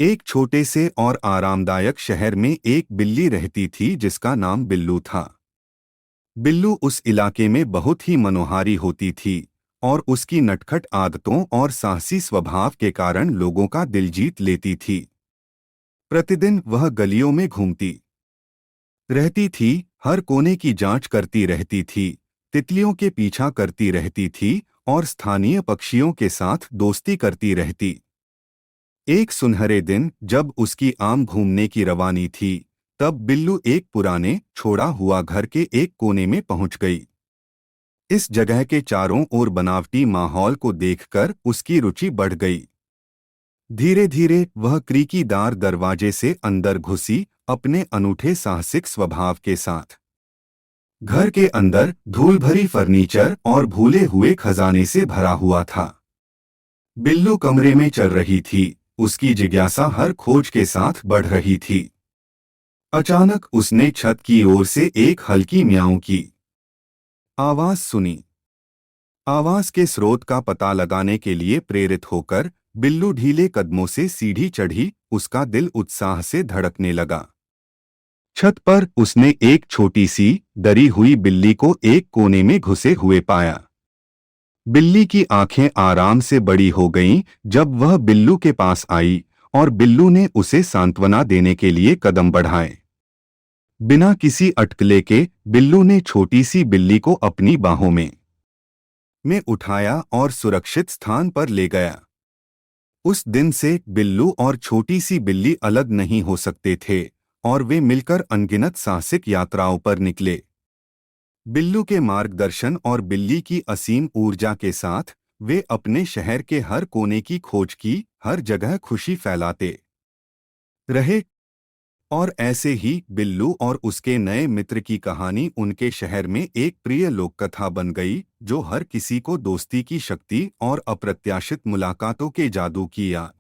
एक छोटे से और आरामदायक शहर में एक बिल्ली रहती थी जिसका नाम बिल्लू था। बिल्लू उस इलाके में बहुत ही मनोहारी होती थी और उसकी नटखट आदतों और साहसी स्वभाव के कारण लोगों का दिल जीत लेती थी। प्रतिदिन वह गलियों में घूमती रहती थी, हर कोने की जांच करती रहती थी, तितलियों के पीछा करती रहती थी और स्थानीय पक्षियों के साथ दोस्ती करती रहती। एक सुनहरे दिन जब उसकी आम घूमने की रवानी थी, तब बिल्लू एक पुराने छोड़ा हुआ घर के एक कोने में पहुंच गई। इस जगह के चारों ओर बनावटी माहौल को देखकर उसकी रुचि बढ़ गई। धीरे धीरे वह क्रीकीदार दरवाजे से अंदर घुसी, अपने अनूठे साहसिक स्वभाव के साथ। घर के अंदर धूल भरी फर्नीचर और भूले हुए खजाने से भरा हुआ था। बिल्लू कमरे में चल रही थी, उसकी जिज्ञासा हर खोज के साथ बढ़ रही थी। अचानक उसने छत की ओर से एक हल्की म्याऊं की आवाज सुनी। आवाज के स्रोत का पता लगाने के लिए प्रेरित होकर बिल्लू ढीले कदमों से सीढ़ी चढ़ी, उसका दिल उत्साह से धड़कने लगा। छत पर उसने एक छोटी सी डरी हुई बिल्ली को एक कोने में घुसे हुए पाया। बिल्ली की आंखें आराम से बड़ी हो गईं जब वह बिल्लू के पास आई और बिल्लू ने उसे सांत्वना देने के लिए कदम बढ़ाए। बिना किसी अटकले के बिल्लू ने छोटी सी बिल्ली को अपनी बाहों में उठाया और सुरक्षित स्थान पर ले गया। उस दिन से बिल्लू और छोटी सी बिल्ली अलग नहीं हो सकते थे और वे मिलकर अनगिनत साहसिक यात्राओं पर निकले। बिल्लू के मार्गदर्शन और बिल्ली की असीम ऊर्जा के साथ वे अपने शहर के हर कोने की खोज की, हर जगह खुशी फैलाते रहे। और ऐसे ही बिल्लू और उसके नए मित्र की कहानी उनके शहर में एक प्रिय लोककथा बन गई, जो हर किसी को दोस्ती की शक्ति और अप्रत्याशित मुलाकातों के जादू की याद